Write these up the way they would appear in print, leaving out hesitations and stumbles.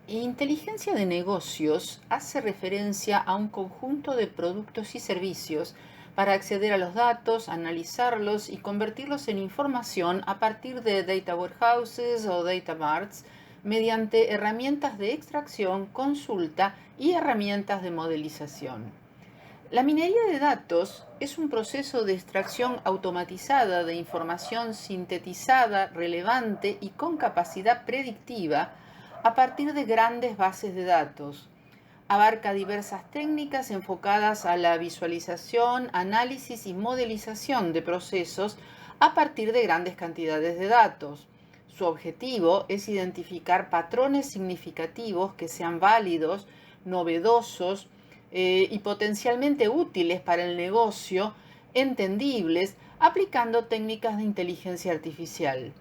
Inteligencia de negocios hace referencia a un conjunto de productos y servicios para acceder a los datos, analizarlos y convertirlos en información a partir de data warehouses o data marts mediante herramientas de extracción, consulta y herramientas de modelización. La minería de datos es un proceso de extracción automatizada de información sintetizada, relevante y con capacidad predictiva a partir de grandes bases de datos. Abarca diversas técnicas enfocadas a la visualización, análisis y modelización de procesos a partir de grandes cantidades de datos. Su objetivo es identificar patrones significativos que sean válidos, novedosos, y potencialmente útiles para el negocio, entendibles, aplicando técnicas de inteligencia artificial.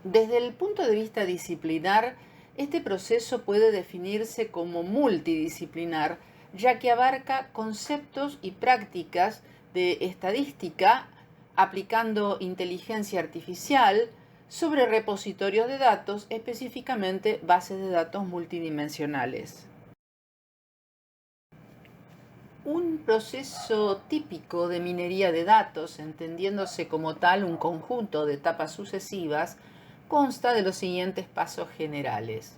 Desde el punto de vista disciplinar, este proceso puede definirse como multidisciplinar, ya que abarca conceptos y prácticas de estadística, aplicando inteligencia artificial sobre repositorios de datos, específicamente bases de datos multidimensionales. Un proceso típico de minería de datos, entendiéndose como tal un conjunto de etapas sucesivas, consta de los siguientes pasos generales.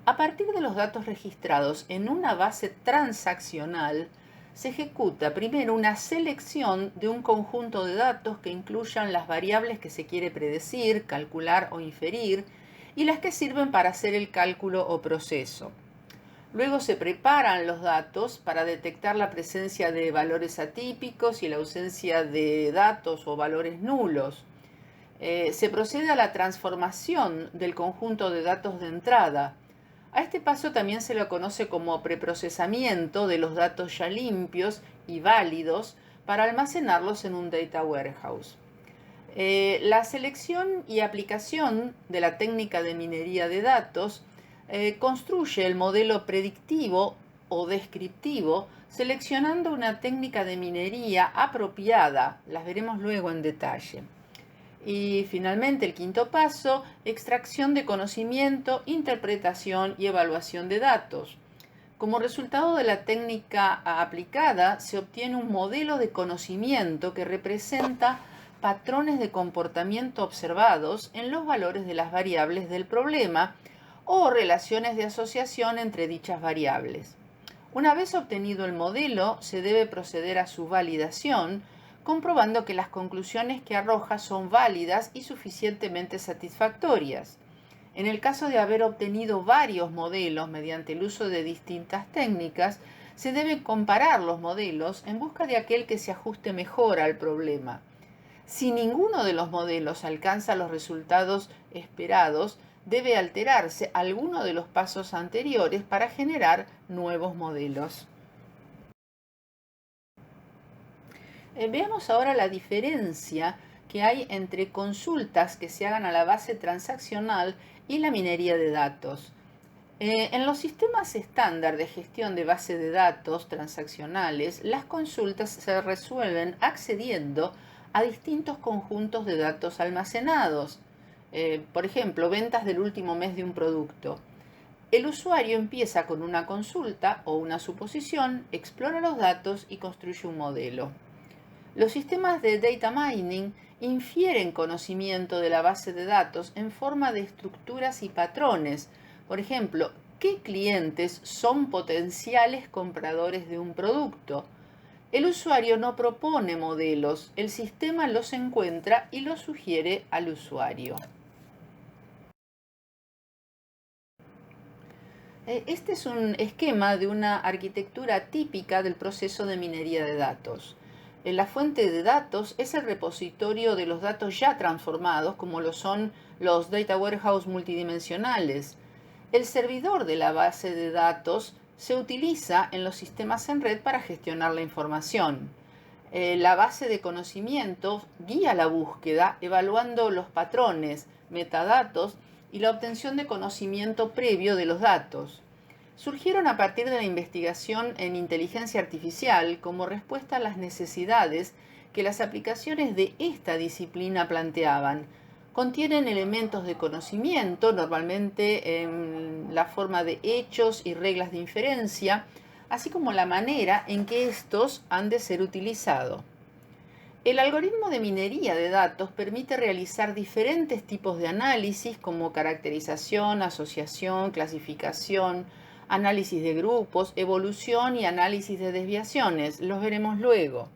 A partir de los datos registrados en una base transaccional, se ejecuta primero una selección de un conjunto de datos que incluyan las variables que se quiere predecir, calcular o inferir y las que sirven para hacer el cálculo o proceso. Luego se preparan los datos para detectar la presencia de valores atípicos y la ausencia de datos o valores nulos. Se procede a la transformación del conjunto de datos de entrada. A este paso también se lo conoce como preprocesamiento de los datos ya limpios y válidos para almacenarlos en un data warehouse. La selección y aplicación de la técnica de minería de datos construye el modelo predictivo o descriptivo seleccionando una técnica de minería apropiada. Las veremos luego en detalle. Y finalmente el quinto paso, extracción de conocimiento, interpretación y evaluación de datos. Como resultado de la técnica aplicada, se obtiene un modelo de conocimiento que representa patrones de comportamiento observados en los valores de las variables del problema o relaciones de asociación entre dichas variables. Una vez obtenido el modelo, se debe proceder a su validación, comprobando que las conclusiones que arroja son válidas y suficientemente satisfactorias. En el caso de haber obtenido varios modelos mediante el uso de distintas técnicas, se deben comparar los modelos en busca de aquel que se ajuste mejor al problema. Si ninguno de los modelos alcanza los resultados esperados, debe alterarse alguno de los pasos anteriores para generar nuevos modelos. Veamos ahora la diferencia que hay entre consultas que se hagan a la base transaccional y la minería de datos. En los sistemas estándar de gestión de base de datos transaccionales, las consultas se resuelven accediendo a distintos conjuntos de datos almacenados. Por ejemplo, ventas del último mes de un producto. El usuario empieza con una consulta o una suposición, explora los datos y construye un modelo. Los sistemas de data mining infieren conocimiento de la base de datos en forma de estructuras y patrones. Por ejemplo, ¿qué clientes son potenciales compradores de un producto? El usuario no propone modelos, el sistema los encuentra y los sugiere al usuario. Este es un esquema de una arquitectura típica del proceso de minería de datos. La fuente de datos es el repositorio de los datos ya transformados, como lo son los data warehouse multidimensionales. El servidor de la base de datos se utiliza en los sistemas en red para gestionar la información. La base de conocimientos guía la búsqueda evaluando los patrones, metadatos y la obtención de conocimiento previo de los datos. Surgieron a partir de la investigación en inteligencia artificial como respuesta a las necesidades que las aplicaciones de esta disciplina planteaban, Contienen elementos de conocimiento, normalmente en la forma de hechos y reglas de inferencia, así como la manera en que estos han de ser utilizados. El algoritmo de minería de datos permite realizar diferentes tipos de análisis como caracterización, asociación, clasificación, análisis de grupos, evolución y análisis de desviaciones. Los veremos luego.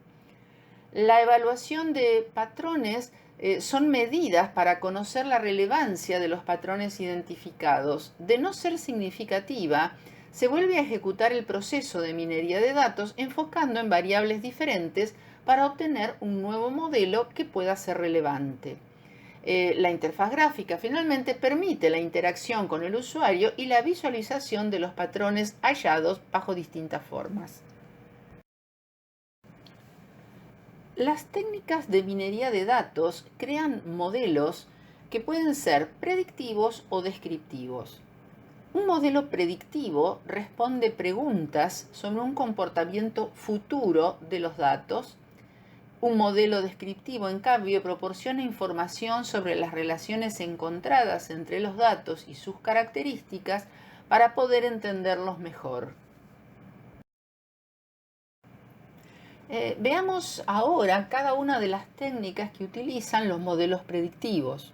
La evaluación de patrones son medidas para conocer la relevancia de los patrones identificados. De no ser significativa, se vuelve a ejecutar el proceso de minería de datos enfocando en variables diferentes para obtener un nuevo modelo que pueda ser relevante. La interfaz gráfica finalmente permite la interacción con el usuario y la visualización de los patrones hallados bajo distintas formas. Las técnicas de minería de datos crean modelos que pueden ser predictivos o descriptivos. Un modelo predictivo responde preguntas sobre un comportamiento futuro de los datos. Un modelo descriptivo, en cambio, proporciona información sobre las relaciones encontradas entre los datos y sus características para poder entenderlos mejor. Veamos ahora cada una de las técnicas que utilizan los modelos predictivos.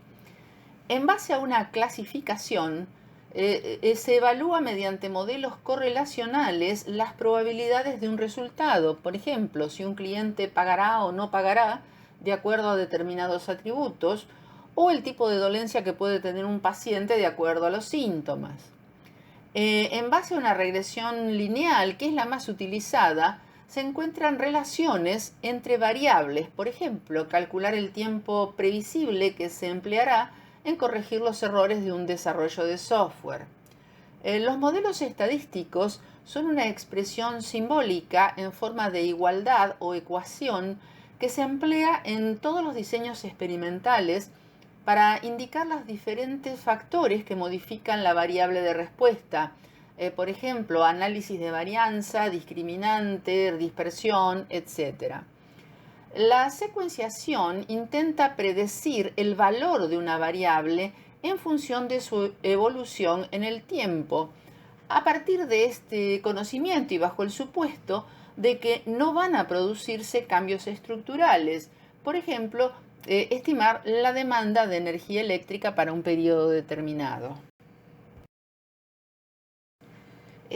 En base a una clasificación, se evalúa mediante modelos correlacionales las probabilidades de un resultado. Por ejemplo, si un cliente pagará o no pagará de acuerdo a determinados atributos, o el tipo de dolencia que puede tener un paciente de acuerdo a los síntomas. En base a una regresión lineal, que es la más utilizada, se encuentran relaciones entre variables. Por ejemplo, calcular el tiempo previsible que se empleará en corregir los errores de un desarrollo de software. Los modelos estadísticos son una expresión simbólica en forma de igualdad o ecuación que se emplea en todos los diseños experimentales para indicar los diferentes factores que modifican la variable de respuesta. Por ejemplo, análisis de varianza, discriminante, dispersión, etc. La secuenciación intenta predecir el valor de una variable en función de su evolución en el tiempo, a partir de este conocimiento y bajo el supuesto de que no van a producirse cambios estructurales. Por ejemplo, estimar la demanda de energía eléctrica para un periodo determinado.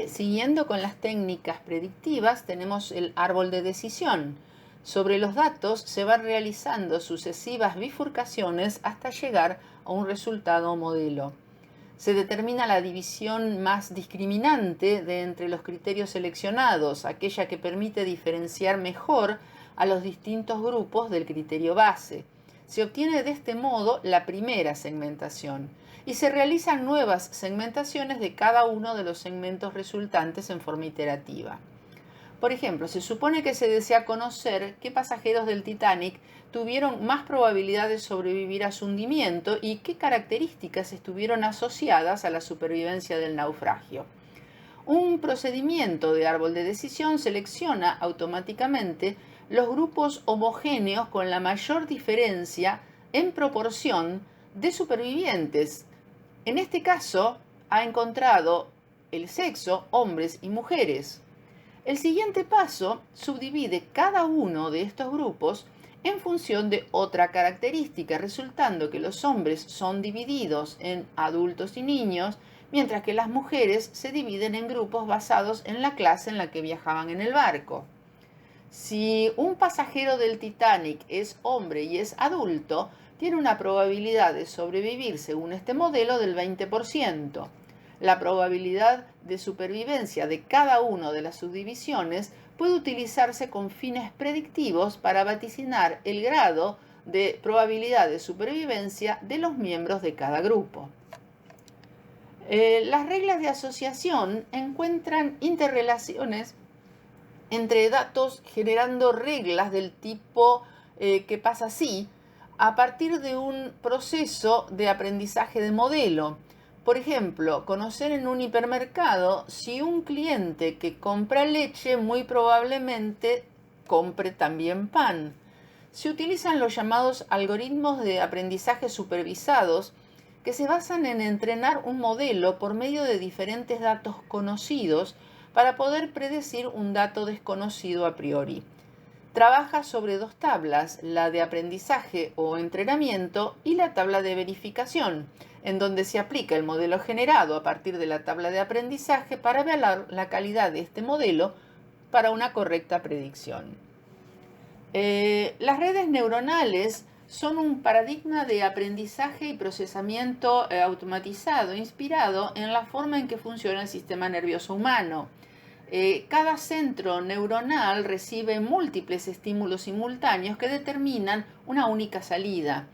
Siguiendo con las técnicas predictivas, tenemos el árbol de decisión. Sobre los datos se van realizando sucesivas bifurcaciones hasta llegar a un resultado o modelo. Se determina la división más discriminante de entre los criterios seleccionados, aquella que permite diferenciar mejor a los distintos grupos del criterio base. Se obtiene de este modo la primera segmentación y se realizan nuevas segmentaciones de cada uno de los segmentos resultantes en forma iterativa. Por ejemplo, se supone que se desea conocer qué pasajeros del Titanic tuvieron más probabilidad de sobrevivir a su hundimiento y qué características estuvieron asociadas a la supervivencia del naufragio. Un procedimiento de árbol de decisión selecciona automáticamente los grupos homogéneos con la mayor diferencia en proporción de supervivientes. En este caso, ha encontrado el sexo, hombres y mujeres. El siguiente paso subdivide cada uno de estos grupos en función de otra característica, resultando que los hombres son divididos en adultos y niños, mientras que las mujeres se dividen en grupos basados en la clase en la que viajaban en el barco. Si un pasajero del Titanic es hombre y es adulto, tiene una probabilidad de sobrevivir según este modelo del 20%. La probabilidad de supervivencia de cada una de las subdivisiones puede utilizarse con fines predictivos para vaticinar el grado de probabilidad de supervivencia de los miembros de cada grupo. Las reglas de asociación encuentran interrelaciones entre datos generando reglas del tipo que pasa así a partir de un proceso de aprendizaje de modelo. Por ejemplo, conocer en un hipermercado si un cliente que compra leche muy probablemente compre también pan. Se utilizan los llamados algoritmos de aprendizaje supervisados, que se basan en entrenar un modelo por medio de diferentes datos conocidos para poder predecir un dato desconocido a priori. Trabaja sobre dos tablas, la de aprendizaje o entrenamiento y la tabla de verificación, en donde se aplica el modelo generado a partir de la tabla de aprendizaje para evaluar la calidad de este modelo para una correcta predicción. Las redes neuronales son un paradigma de aprendizaje y procesamiento automatizado, inspirado en la forma en que funciona el sistema nervioso humano. Cada centro neuronal recibe múltiples estímulos simultáneos que determinan una única salida.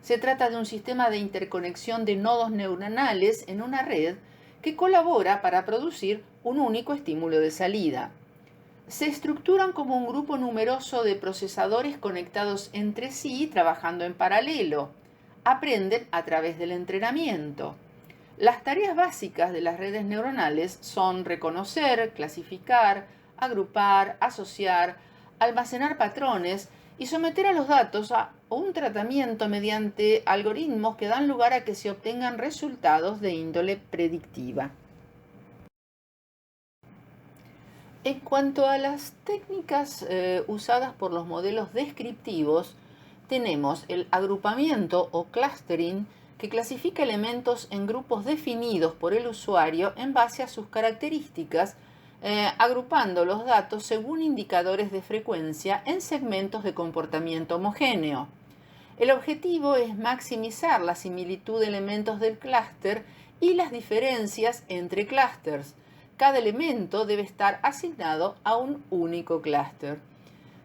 Se trata de un sistema de interconexión de nodos neuronales en una red que colabora para producir un único estímulo de salida. Se estructuran como un grupo numeroso de procesadores conectados entre sí, trabajando en paralelo. Aprenden a través del entrenamiento. Las tareas básicas de las redes neuronales son reconocer, clasificar, agrupar, asociar, almacenar patrones y someter a los datos a un tratamiento mediante algoritmos que dan lugar a que se obtengan resultados de índole predictiva. En cuanto a las técnicas usadas por los modelos descriptivos, tenemos el agrupamiento o clustering, que clasifica elementos en grupos definidos por el usuario en base a sus características, agrupando los datos según indicadores de frecuencia en segmentos de comportamiento homogéneo. El objetivo es maximizar la similitud de elementos del clúster y las diferencias entre clústeres. Cada elemento debe estar asignado a un único clúster.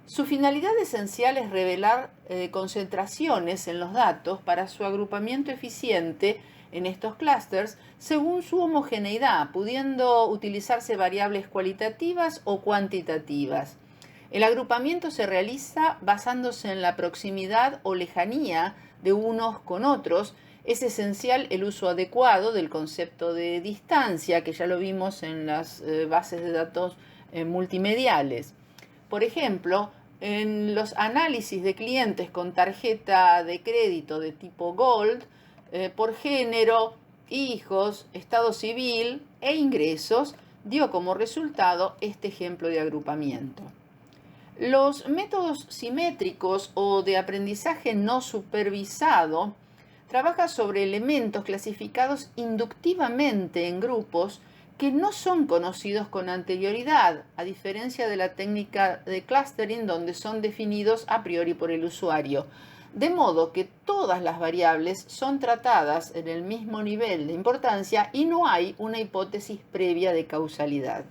Su finalidad esencial es revelar concentraciones en los datos para su agrupamiento eficiente en estos clústeres según su homogeneidad, pudiendo utilizarse variables cualitativas o cuantitativas. El agrupamiento se realiza basándose en la proximidad o lejanía de unos con otros. Es esencial el uso adecuado del concepto de distancia, que ya lo vimos en las bases de datos multimediales. Por ejemplo, en los análisis de clientes con tarjeta de crédito de tipo Gold, por género, hijos, estado civil e ingresos, dio como resultado este ejemplo de agrupamiento. Los métodos simétricos o de aprendizaje no supervisado trabaja sobre elementos clasificados inductivamente en grupos que no son conocidos con anterioridad, a diferencia de la técnica de clustering, donde son definidos a priori por el usuario. De modo que todas las variables son tratadas en el mismo nivel de importancia y no hay una hipótesis previa de causalidad.